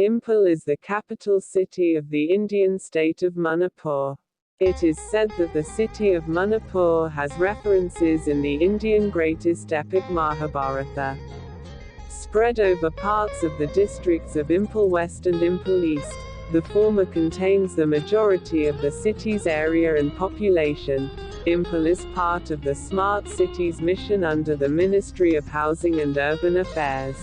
Imphal is the capital city of the Indian state of Manipur. It is said that the city of Manipur has references in the Indian greatest epic Mahabharata. Spread over parts of the districts of Imphal West and Imphal East, the former contains the majority of the city's area and population. Imphal is part of the Smart Cities mission under the Ministry of Housing and Urban Affairs.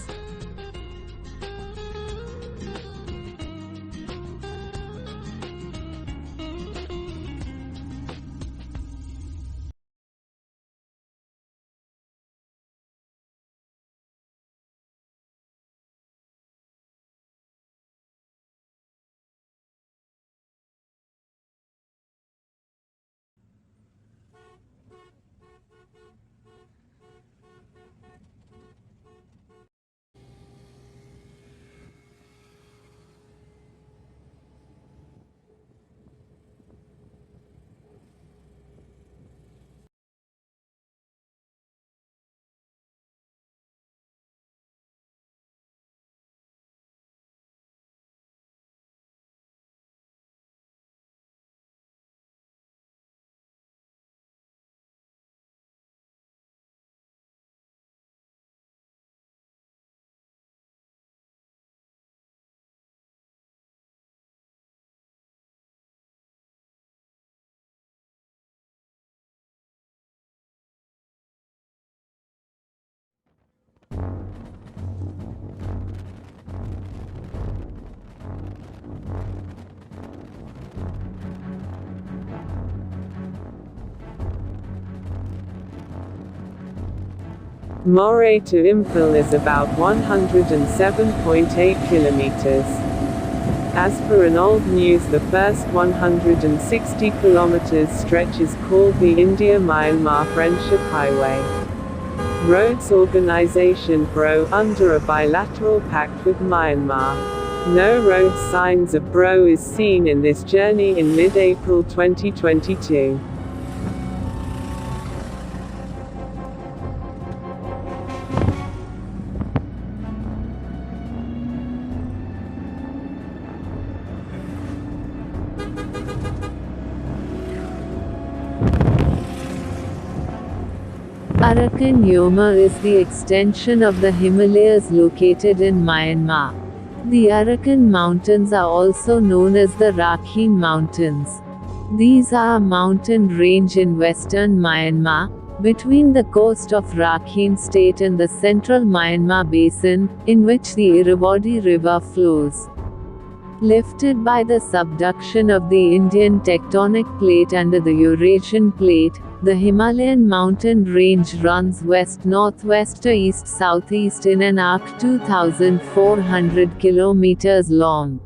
Moreh to Imphal is about 107.8 kilometers. As per an old news, the first 160 kilometers stretch is called the India-Myanmar Friendship Highway. Roads Organization BRO under a bilateral pact with Myanmar. No road signs of BRO is seen in this journey in mid-April 2022. Arakanyoma is the extension of the Himalayas located in Myanmar. The Arakan Mountains are also known as the Rakhine Mountains. These are a mountain range in western Myanmar, between the coast of Rakhine State and the central Myanmar basin, in which the Irrawaddy River flows. Lifted by the subduction of the Indian tectonic plate under the Eurasian plate, the Himalayan mountain range runs west-northwest to east-southeast in an arc 2,400 kilometers long.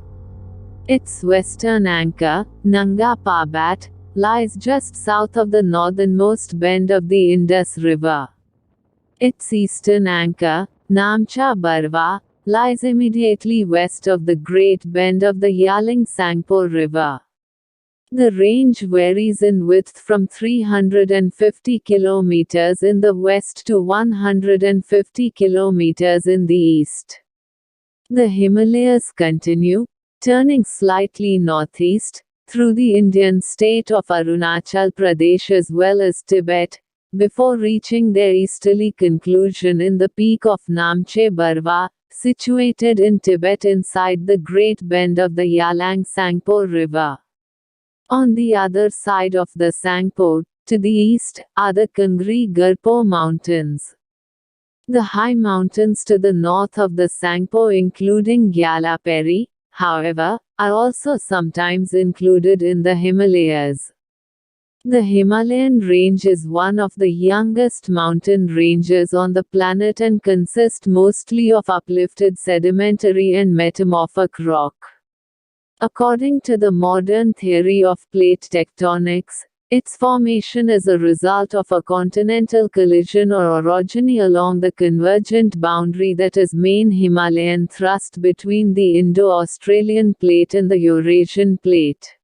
Its western anchor, Nanga Parbat, lies just south of the northernmost bend of the Indus River. Its eastern anchor, Namcha Barwa, lies immediately west of the Great Bend of the Yaling Sangpo River. The range varies in width from 350 km in the west to 150 km in the east. The Himalayas continue, turning slightly northeast, through the Indian state of Arunachal Pradesh as well as Tibet, before reaching their easterly conclusion in the peak of Namche Barwa, situated in Tibet inside the Great Bend of the Yalang Sangpo River. On the other side of the Sangpo, to the east, are the Kangri Garpo Mountains. The high mountains to the north of the Sangpo, including Gyalaperi, however, are also sometimes included in the Himalayas. The Himalayan range is one of the youngest mountain ranges on the planet and consists mostly of uplifted sedimentary and metamorphic rock. According to the modern theory of plate tectonics, its formation is a result of a continental collision or orogeny along the convergent boundary that is main Himalayan thrust between the Indo-Australian plate and the Eurasian plate.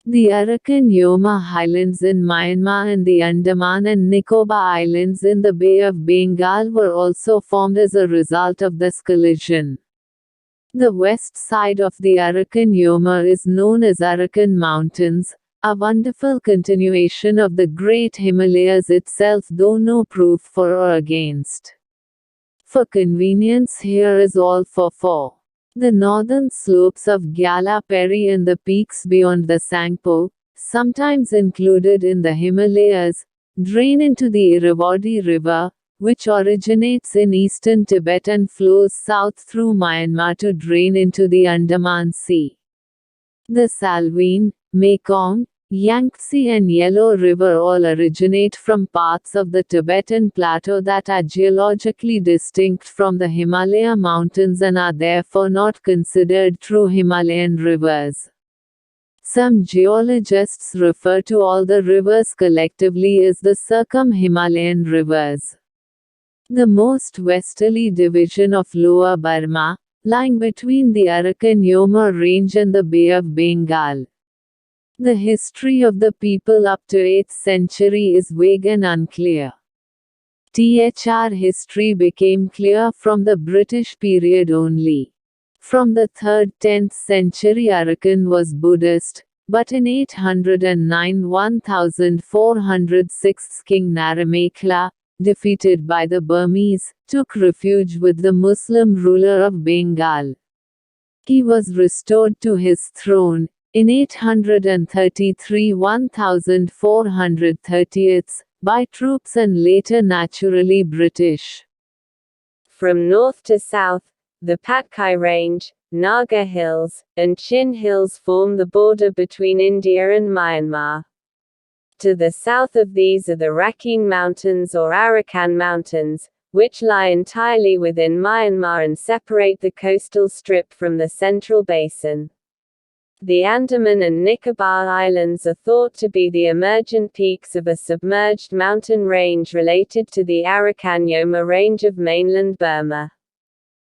The Arakanyoma Highlands in Myanmar and the Andaman and Nicobar Islands in the Bay of Bengal were also formed as a result of this collision. The west side of the Arakanyoma is known as Arakan Mountains, a wonderful continuation of the Great Himalayas itself, though no proof for or against. For convenience, here is all for 4. The northern slopes of Gyala Peri and the peaks beyond the Sangpo, sometimes included in the Himalayas, drain into the Irrawaddy River, which originates in eastern Tibet and flows south through Myanmar to drain into the Andaman Sea. The Salween, Mekong, Yangtze and Yellow River all originate from parts of the Tibetan Plateau that are geologically distinct from the Himalaya mountains and are therefore not considered true Himalayan rivers. Some geologists refer to all the rivers collectively as the circum-Himalayan rivers. The most westerly division of Lower Burma, lying between the Arakanyoma range and the Bay of Bengal. The history of the people up to 8th century is vague and unclear. Thr history became clear from the British period only. From the 3rd–10th century Arakan was Buddhist, but in 809 1406 King Naramekla, defeated by the Burmese, took refuge with the Muslim ruler of Bengal. He was restored to his throne in 833 1430 by troops and later naturally British. From north to south, the Patkai Range, Naga Hills, and Chin Hills form the border between India and Myanmar. To the south of these are the Rakhine Mountains or Arakan Mountains, which lie entirely within Myanmar and separate the coastal strip from the central basin. The Andaman and Nicobar Islands are thought to be the emergent peaks of a submerged mountain range related to the Arakanyoma range of mainland Burma.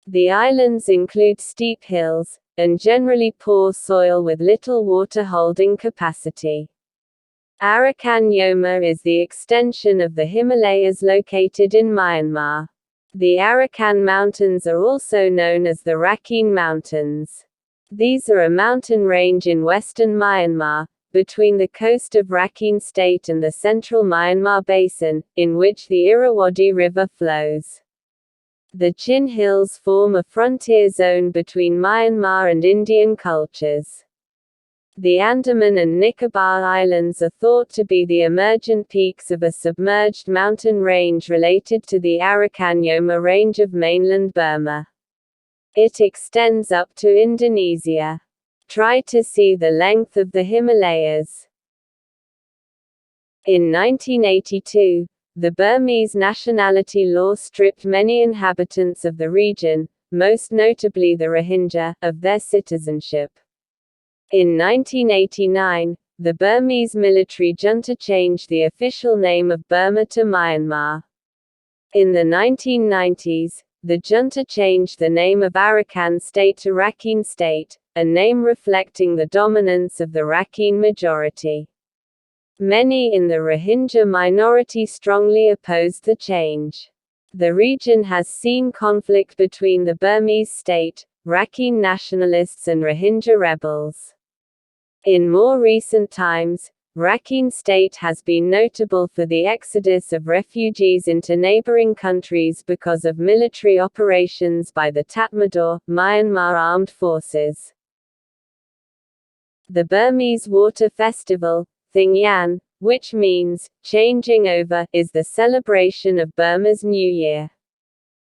The islands include steep hills, and generally poor soil with little water holding capacity. Arakanyoma is the extension of the Himalayas located in Myanmar. The Arakan Mountains are also known as the Rakhine Mountains. These are a mountain range in western Myanmar, between the coast of Rakhine State and the central Myanmar basin, in which the Irrawaddy River flows. The Chin Hills form a frontier zone between Myanmar and Indian cultures. The Andaman and Nicobar Islands are thought to be the emergent peaks of a submerged mountain range related to the Arakanyoma range of mainland Burma. It extends up to Indonesia. Try to see the length of the Himalayas. In 1982, the Burmese nationality law stripped many inhabitants of the region, most notably the Rohingya, of their citizenship. In 1989, the Burmese military junta changed the official name of Burma to Myanmar. In the 1990s, the junta changed the name of Arakan State to Rakhine State, a name reflecting the dominance of the Rakhine majority. Many in the Rohingya minority strongly opposed the change. The region has seen conflict between the Burmese state, Rakhine nationalists and Rohingya rebels. In more recent times, Rakhine State has been notable for the exodus of refugees into neighboring countries because of military operations by the Tatmadaw, Myanmar Armed Forces. The Burmese water festival, Thingyan, which means changing over, is the celebration of Burma's New Year.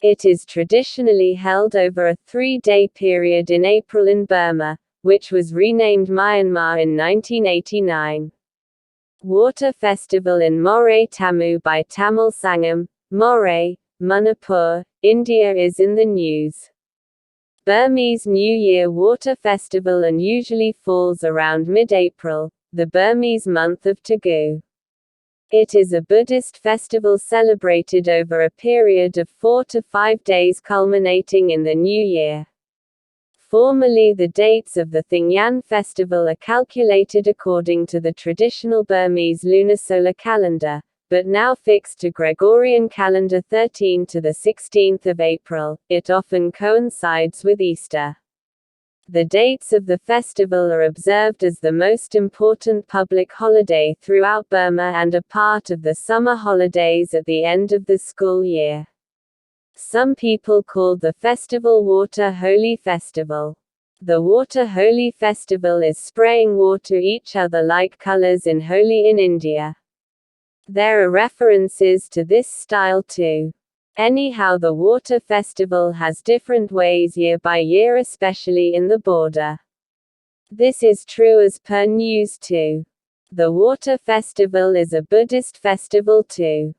It is traditionally held over a 3-day period in April in Burma, which was renamed Myanmar in 1989. Water Festival in Moreh Tamu by Tamil Sangam, Moreh, Manipur, India is in the news. Burmese New Year Water Festival usually falls around mid-April, the Burmese month of Tagu. It is a Buddhist festival celebrated over a period of 4 to 5 days culminating in the New Year. Formally, the dates of the Thingyan festival are calculated according to the traditional Burmese lunisolar calendar, but now fixed to Gregorian calendar 13 to the 16th of April. It often coincides with Easter. The dates of the festival are observed as the most important public holiday throughout Burma and a part of the summer holidays at the end of the school year. Some people call the festival Water Holy Festival. The Water Holy Festival is spraying water each other like colors in Holi in India. There are references to this style too. Anyhow, the water festival has different ways year by year, especially in the border. This is true as per news too. The water festival is a Buddhist festival too.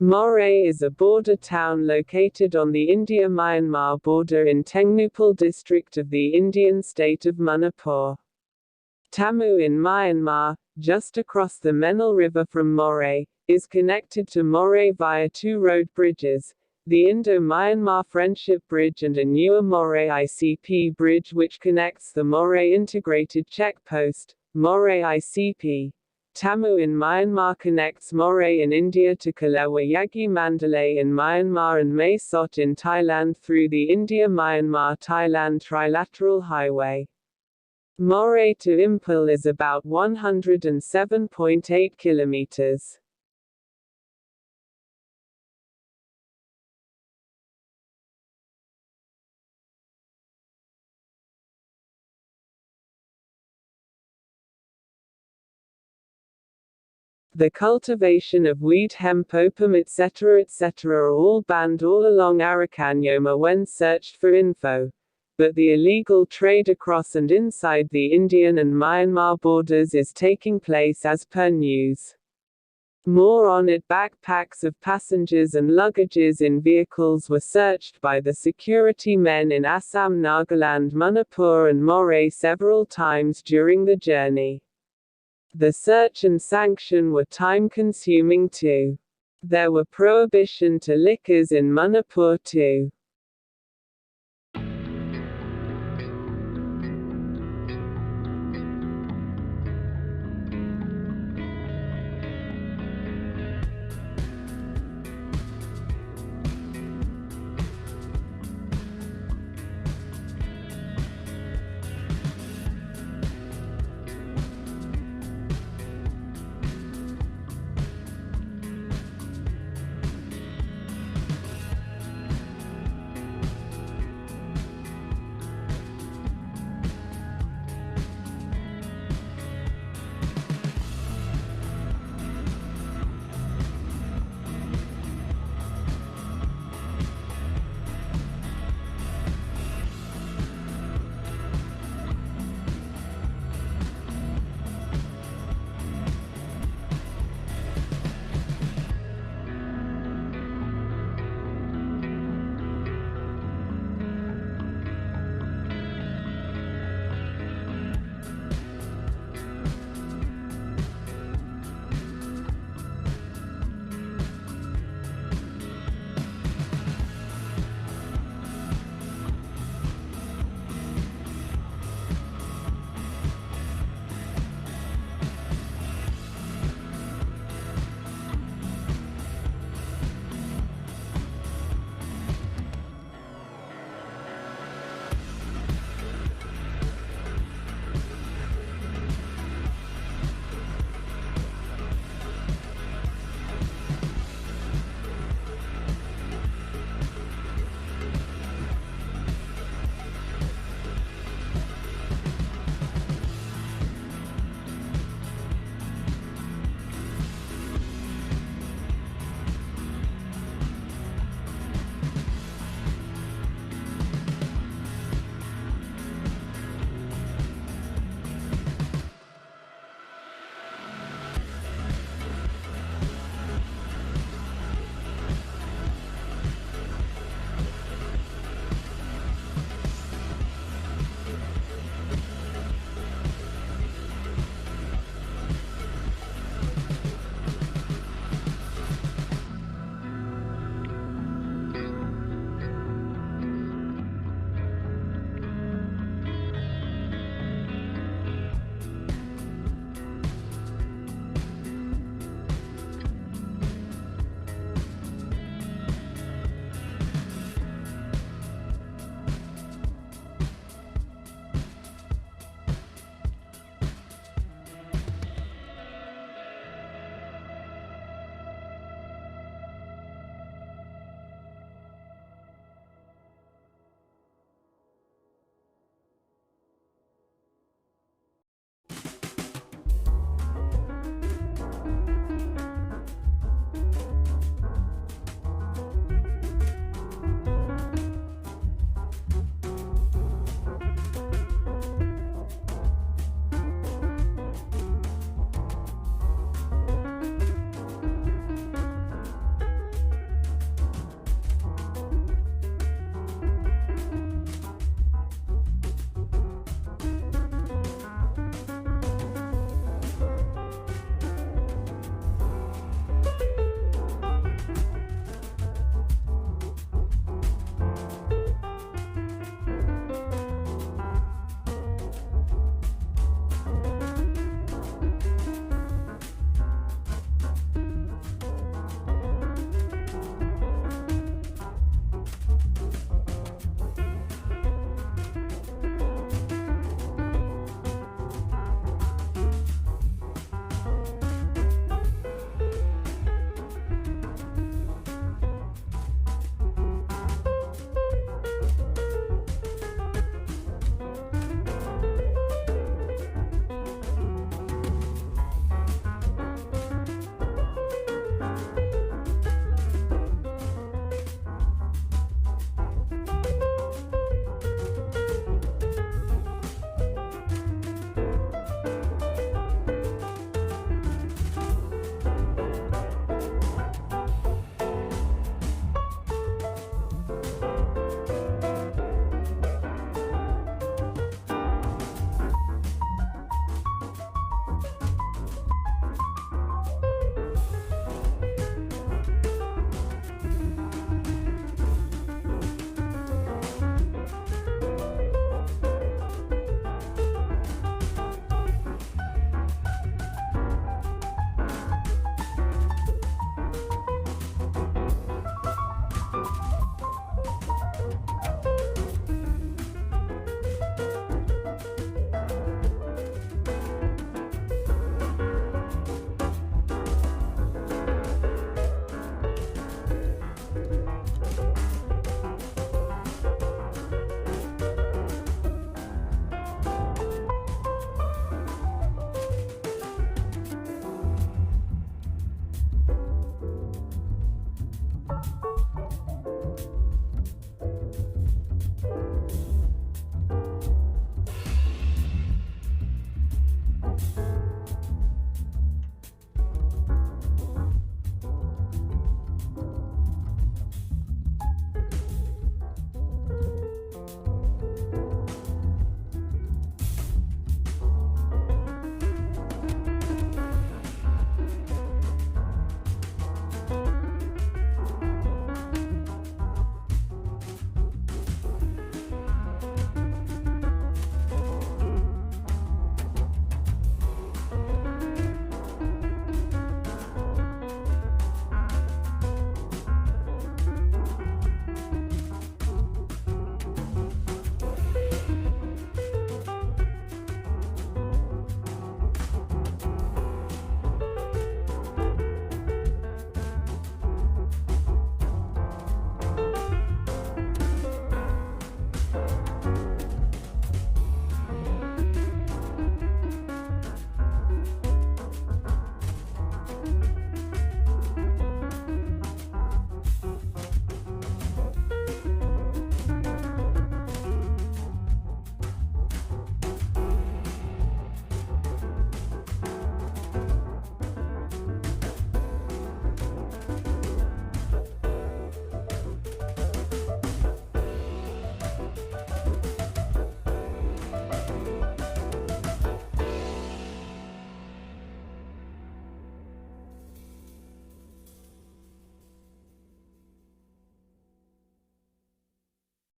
Moreh is a border town located on the India-Myanmar border in Tengnoupal district of the Indian state of Manipur. Tamu in Myanmar, just across the Menal River from Moreh, is connected to Moreh via two road bridges, the Indo-Myanmar Friendship Bridge and a newer Moreh ICP bridge which connects the Moreh Integrated Checkpost, Moreh ICP. Tamu in Myanmar connects Moreh in India to Kalewayagi Mandalay in Myanmar and Mae Sot in Thailand through the India-Myanmar-Thailand Trilateral Highway. Moreh to Imphal is about 107.8 kilometers. The cultivation of wheat, hemp, opium, etc. are all banned all along Arakanyoma when searched for info. But the illegal trade across and inside the Indian and Myanmar borders is taking place as per news. More on it. Backpacks of passengers and luggages in vehicles were searched by the security men in Assam, Nagaland, Manipur and Moreh several times during the journey. The search and sanction were time-consuming too. There were prohibition to liquors in Manipur too.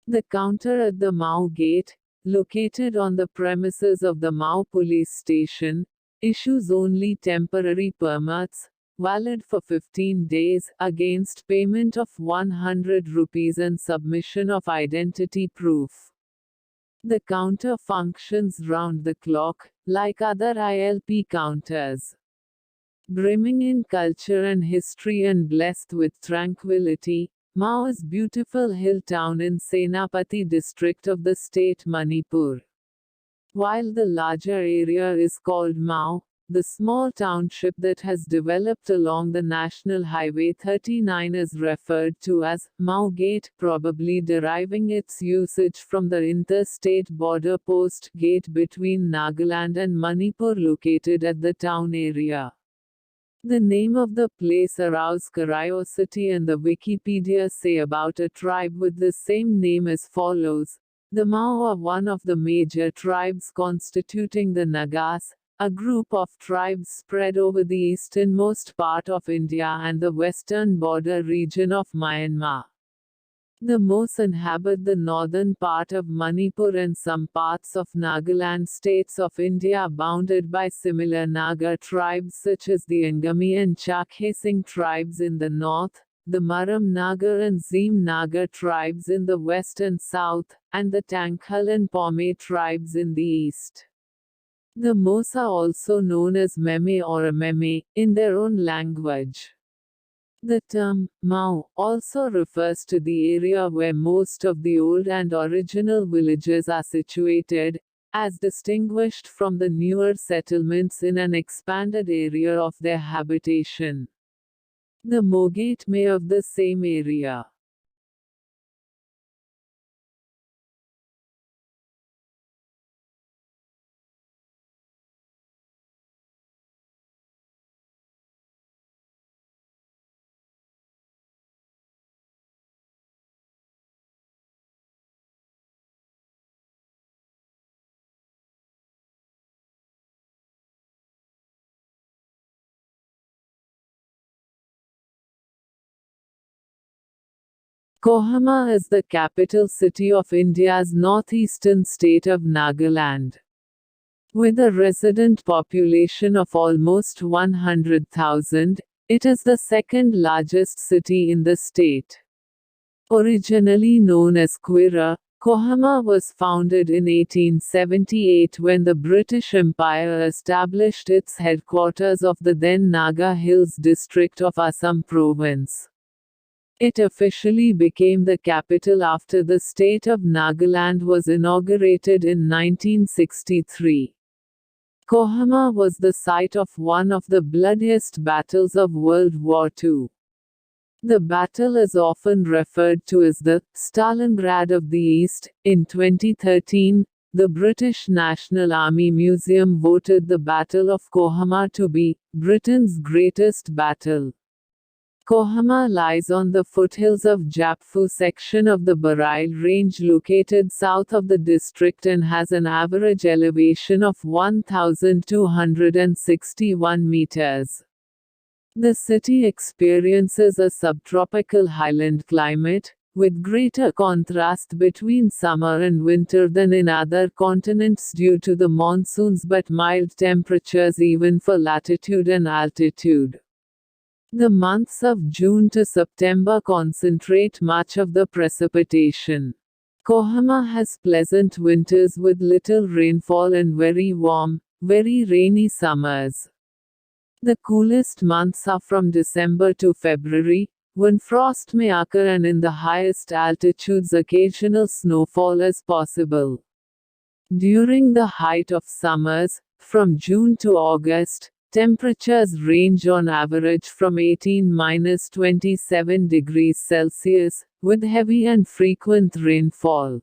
The counter at the Mau Gate, located on the premises of the Mau Police Station, issues only temporary permits, valid for 15 days, against payment of 100 rupees and submission of identity proof. The counter functions round the clock, like other ILP counters. Brimming in culture and history and blessed with tranquility, Mau is beautiful hill town in Senapati district of the state Manipur. While the larger area is called Mau, the small township that has developed along the National Highway 39 is referred to as Mau Gate, probably deriving its usage from the interstate border post gate between Nagaland and Manipur located at the town area. The name of the place aroused curiosity, and the Wikipedia say about a tribe with the same name as follows. The Mau are one of the major tribes constituting the Nagas, a group of tribes spread over the easternmost part of India and the western border region of Myanmar. The Maus inhabit the northern part of Manipur and some parts of Nagaland states of India bounded by similar Naga tribes such as the Angami and Chakhesing tribes in the north, the Maram Naga and Zim Naga tribes in the west and south, and the Tangkhal and Pome tribes in the east. The Maus are also known as Meme or Ameme, in their own language. The term, Mau, also refers to the area where most of the old and original villages are situated, as distinguished from the newer settlements in an expanded area of their habitation. The Mogate may of the same area. Kohima is the capital city of India's northeastern state of Nagaland. With a resident population of almost 100,000, it is the second largest city in the state. Originally known as Quira, Kohima was founded in 1878 when the British Empire established its headquarters of the then Naga Hills district of Assam province. It officially became the capital after the state of Nagaland was inaugurated in 1963. Kohima was the site of one of the bloodiest battles of World War II. The battle is often referred to as the Stalingrad of the East. In 2013, the British National Army Museum voted the Battle of Kohima to be Britain's greatest battle. Kohima lies on the foothills of Japfu section of the Bareil Range located south of the district and has an average elevation of 1,261 meters. The city experiences a subtropical highland climate, with greater contrast between summer and winter than in other continents due to the monsoons but mild temperatures even for latitude and altitude. The months of June to September concentrate much of the precipitation. Kohima has pleasant winters with little rainfall and very warm, very rainy summers. The coolest months are from December to February, when frost may occur, and in the highest altitudes occasional snowfall is possible. During the height of summers, from June to August, temperatures range on average from 18–27 degrees Celsius, with heavy and frequent rainfall.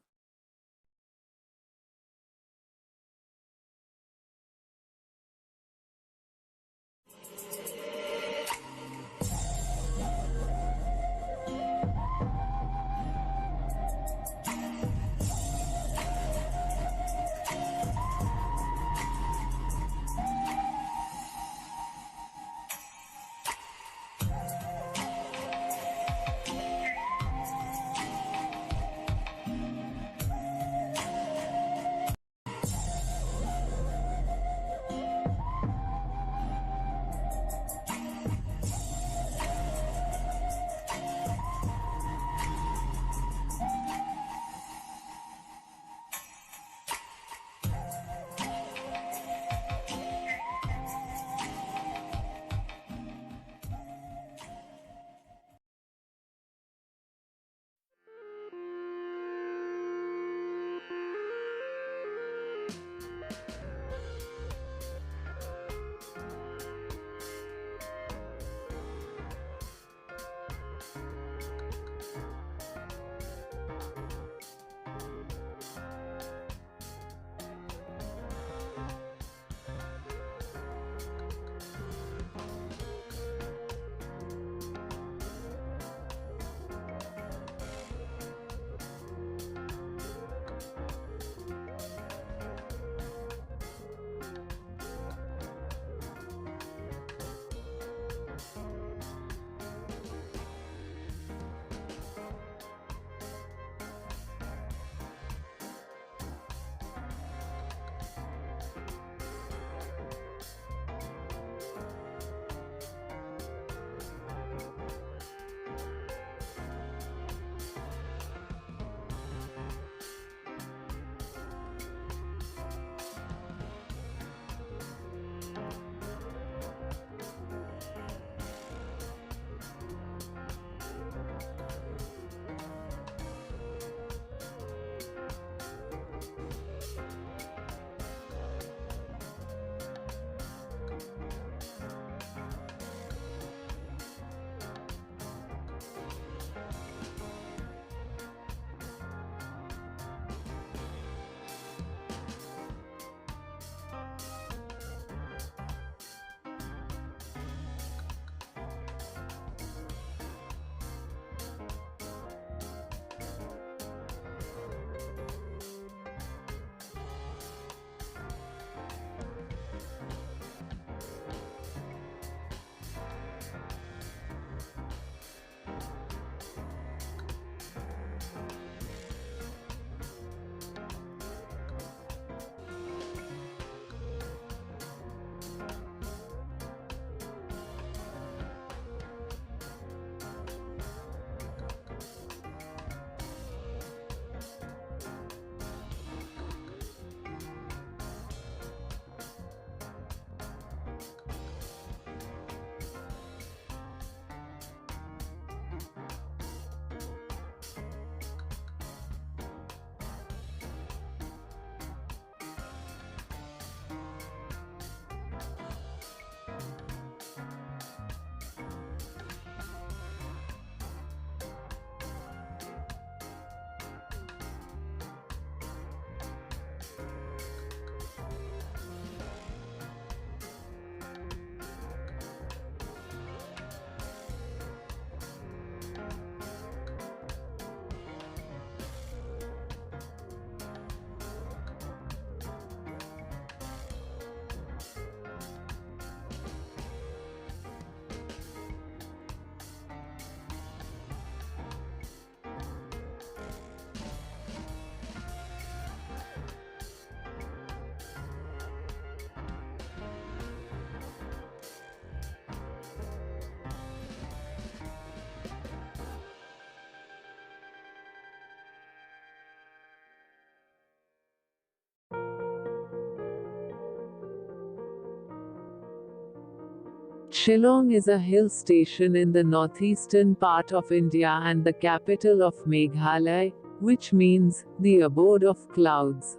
Shillong is a hill station in the northeastern part of India and the capital of Meghalaya, which means the abode of clouds.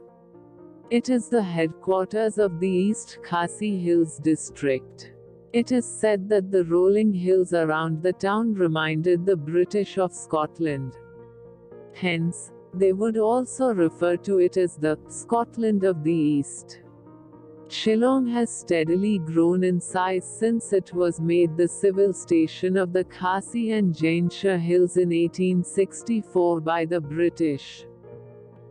It is the headquarters of the East Khasi Hills district. It is said that the rolling hills around the town reminded the British of Scotland. Hence, they would also refer to it as the Scotland of the East. Shillong has steadily grown in size since it was made the civil station of the Khasi and Jaintia Hills in 1864 by the British.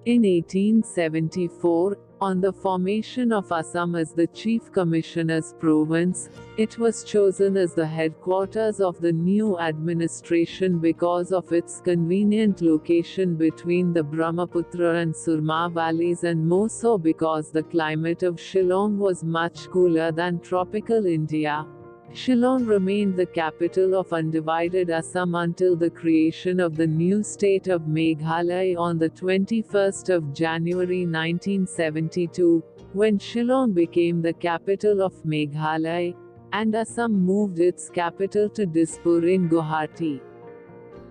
In 1874, on the formation of Assam as the Chief Commissioner's province, it was chosen as the headquarters of the new administration because of its convenient location between the Brahmaputra and Surma valleys, and more so because the climate of Shillong was much cooler than tropical India. Shillong remained the capital of undivided Assam until the creation of the new state of Meghalaya on the 21st of January 1972, when Shillong became the capital of Meghalaya, and Assam moved its capital to Dispur in Gwahati.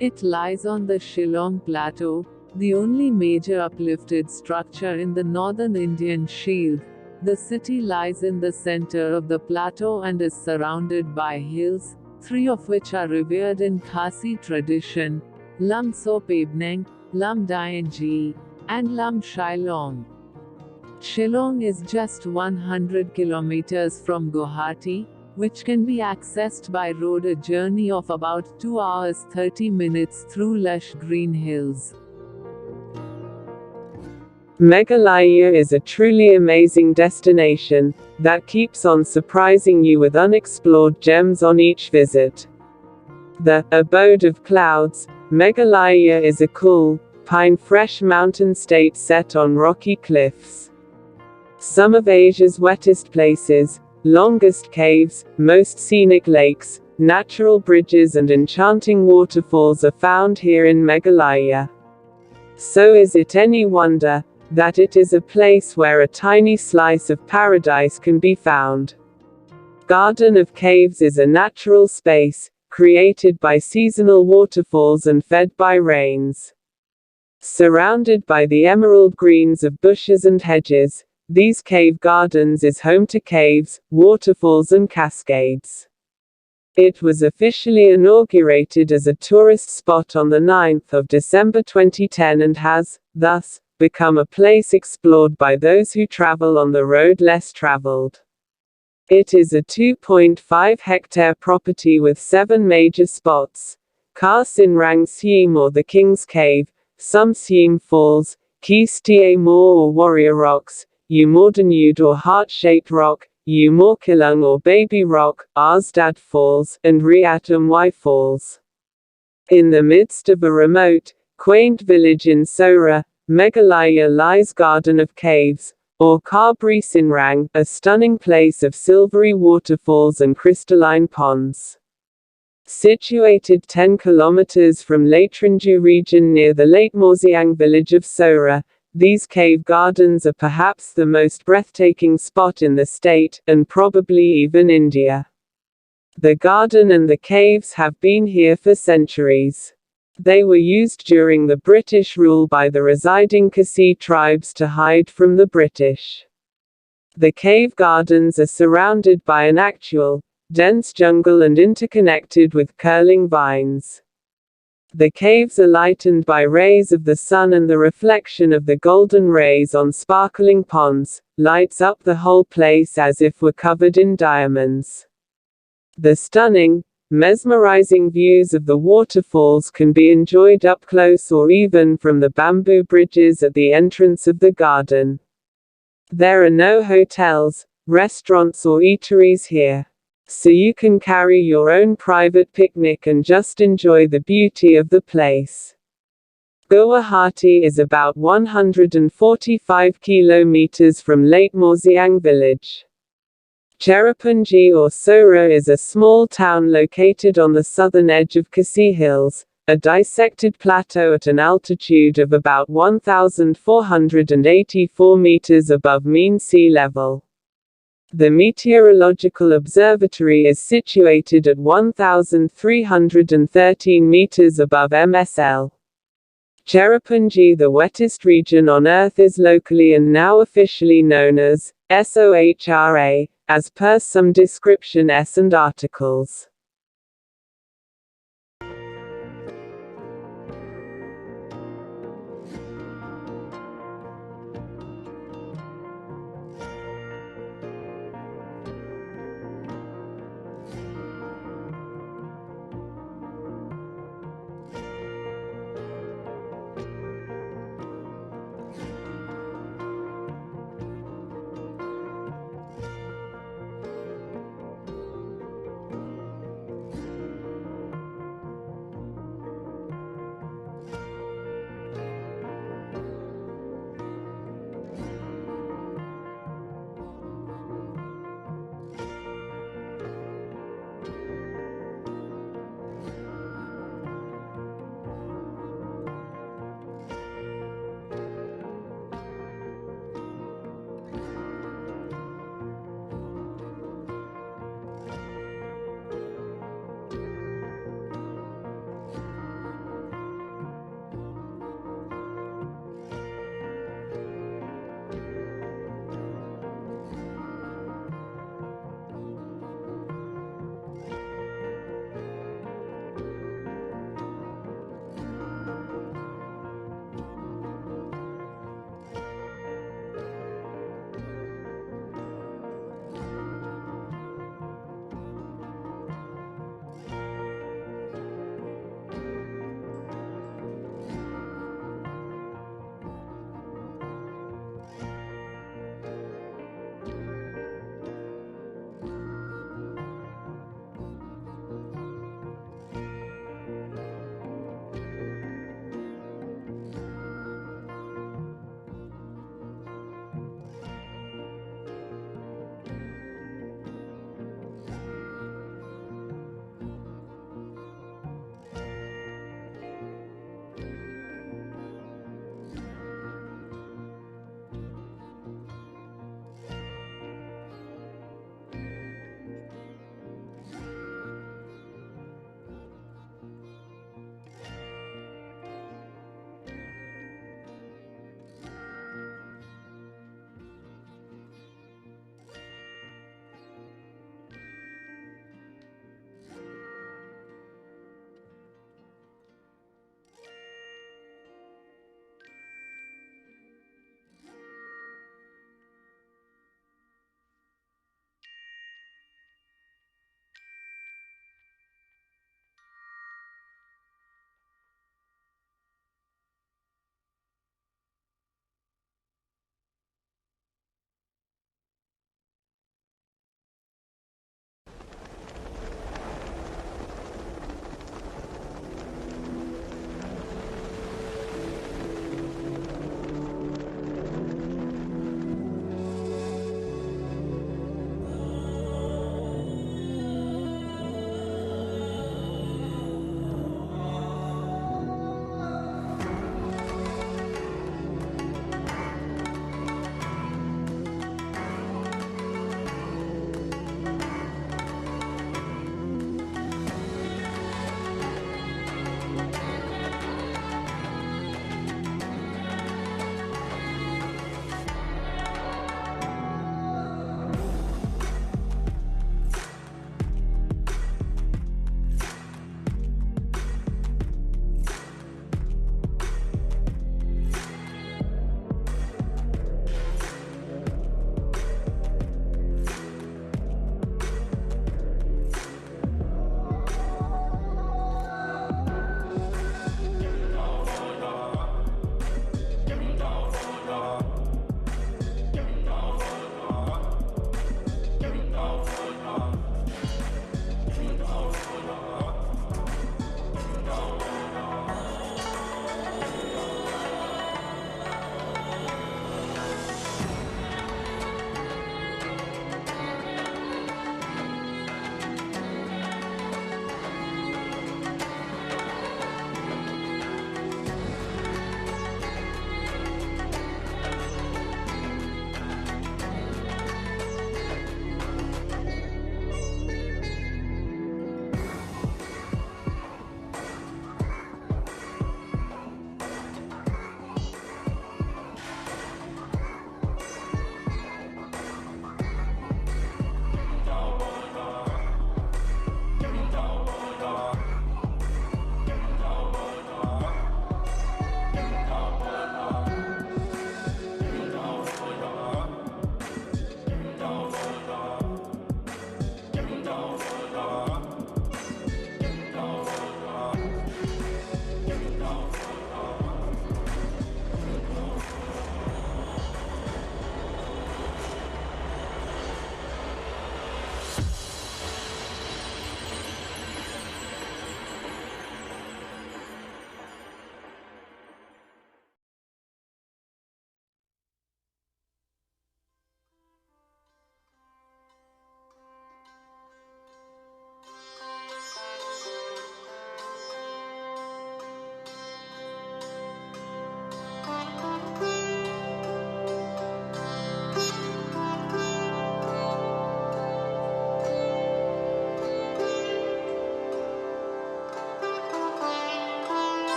It lies on the Shillong Plateau, the only major uplifted structure in the northern Indian Shield. The city lies in the center of the plateau and is surrounded by hills, three of which are revered in Khasi tradition: Lam So Pebnang, Lam Dianji, and Lam Shillong. Shillong is just 100 kilometers from Gwahati, which can be accessed by road, a journey of about 2 hours 30 minutes through lush green hills. Meghalaya is a truly amazing destination that keeps on surprising you with unexplored gems on each visit. The abode of clouds, Meghalaya is a cool, pine-fresh mountain state set on rocky cliffs. Some of Asia's wettest places, longest caves, most scenic lakes, natural bridges and enchanting waterfalls are found here in Meghalaya. So is it any wonder that it is a place where a tiny slice of paradise can be found? Garden of Caves is a natural space, created by seasonal waterfalls and fed by rains. Surrounded by the emerald greens of bushes and hedges, these cave gardens is home to caves, waterfalls and cascades. It was officially inaugurated as a tourist spot on the 9th of December 2010 and has, thus, become a place explored by those who travel on the road less traveled. It is a 2.5-hectare property with 7 major spots: Ka Sinrang Siem or the King's Cave, Sum Siem Falls, Ki Stie Moor or Warrior Rocks, U Mordanyud or Heart-Shaped Rock, U Morkilung or Baby Rock, Arsdad Falls, and Riatumwai Falls. In the midst of a remote, quaint village in Sora, Meghalaya lies Garden of Caves, or Kabri Sinrang, a stunning place of silvery waterfalls and crystalline ponds. Situated 10 kilometers from Laitrinju region near the Late Morsiang village of Sora, these cave gardens are perhaps the most breathtaking spot in the state, and probably even India. The garden and the caves have been here for centuries. They were used during the British rule by the residing Khasi tribes to hide from the British. The cave gardens are surrounded by an actual, dense jungle and interconnected with curling vines. The caves are lightened by rays of the sun, and the reflection of the golden rays on sparkling ponds lights up the whole place as if were covered in diamonds. The stunning, mesmerizing views of the waterfalls can be enjoyed up close or even from the bamboo bridges at the entrance of the garden. There are no hotels, restaurants or eateries here, so you can carry your own private picnic and just enjoy the beauty of the place. Gwahati is about 145 kilometers from Late Morsiang village. Cherrapunji or Sora is a small town located on the southern edge of Khasi Hills, a dissected plateau at an altitude of about 1,484 meters above mean sea level. The meteorological observatory is situated at 1,313 meters above MSL. Cherrapunji, the wettest region on Earth, is locally and now officially known as SOHRA, as per some description S and articles.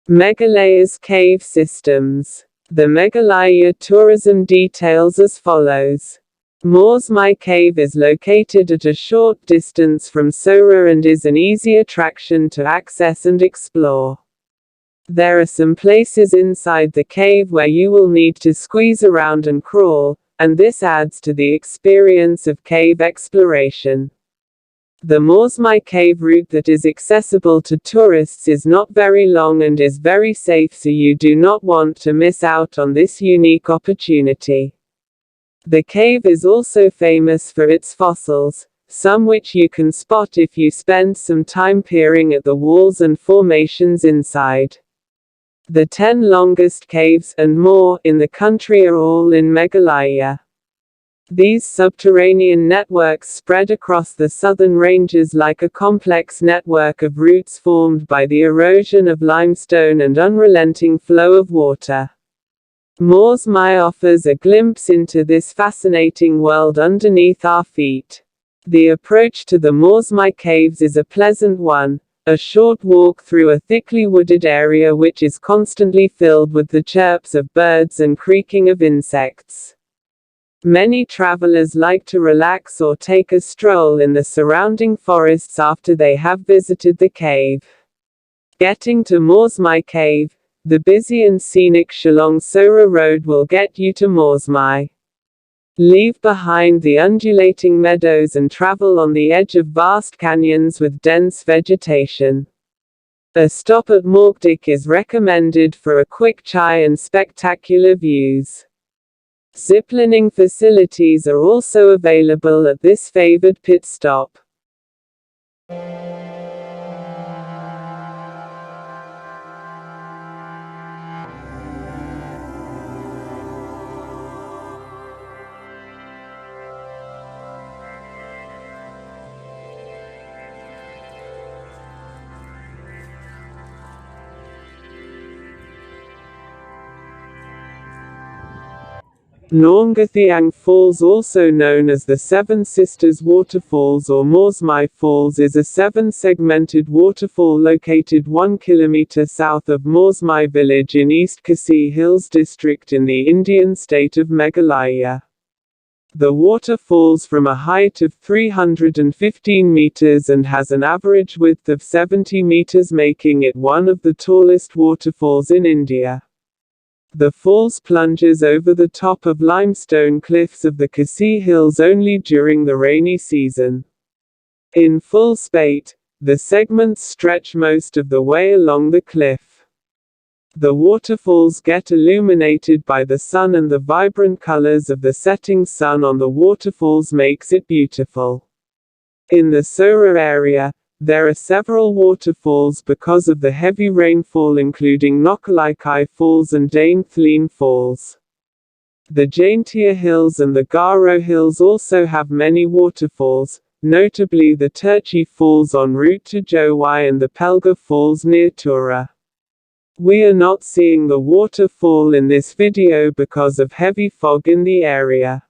Meghalaya's cave systems. The Meghalaya tourism details as follows. Moreh Cave is located at a short distance from Sora and is an easy attraction to access and explore. There are some places inside the cave where you will need to squeeze around and crawl, and this adds to the experience of cave exploration. The Moreh cave route that is accessible to tourists is not very long and is very safe, so you do not want to miss out on this unique opportunity. The cave is also famous for its fossils, some which you can spot if you spend some time peering at the walls and formations inside. The 10 longest caves and more in the country are all in Meghalaya. These subterranean networks spread across the southern ranges like a complex network of roots formed by the erosion of limestone and unrelenting flow of water. Moreh offers a glimpse into this fascinating world underneath our feet. The approach to the Moreh caves is a pleasant one, a short walk through a thickly wooded area which is constantly filled with the chirps of birds and creaking of insects. Many travelers like to relax or take a stroll in the surrounding forests after they have visited the cave. Getting to Moreh Cave, the busy and scenic Shillong-Sora road will get you to Moreh. Leave behind the undulating meadows and travel on the edge of vast canyons with dense vegetation. A stop at Moreh is recommended for a quick chai and spectacular views. Ziplining facilities are also available at this favored pit stop. Naungthiang Falls, also known as the Seven Sisters Waterfalls or Moreh Falls, is a seven-segmented waterfall located 1 kilometer south of Moreh village in East Khasi Hills district in the Indian state of Meghalaya. The water falls from a height of 315 meters and has an average width of 70 meters, making it one of the tallest waterfalls in India. The falls plunges over the top of limestone cliffs of the Khasi Hills only during the rainy season. In full spate, the segments stretch most of the way along the cliff. The waterfalls get illuminated by the sun, and the vibrant colors of the setting sun on the waterfalls makes it beautiful. In the Sora area, there are several waterfalls because of the heavy rainfall, including Nokkalikai Falls and Dane Thlin Falls. The Jaintia Hills and the Garo Hills also have many waterfalls, notably the Turchi Falls en route to Jowai and the Pelga Falls near Tura. We are not seeing the waterfall in this video because of heavy fog in the area.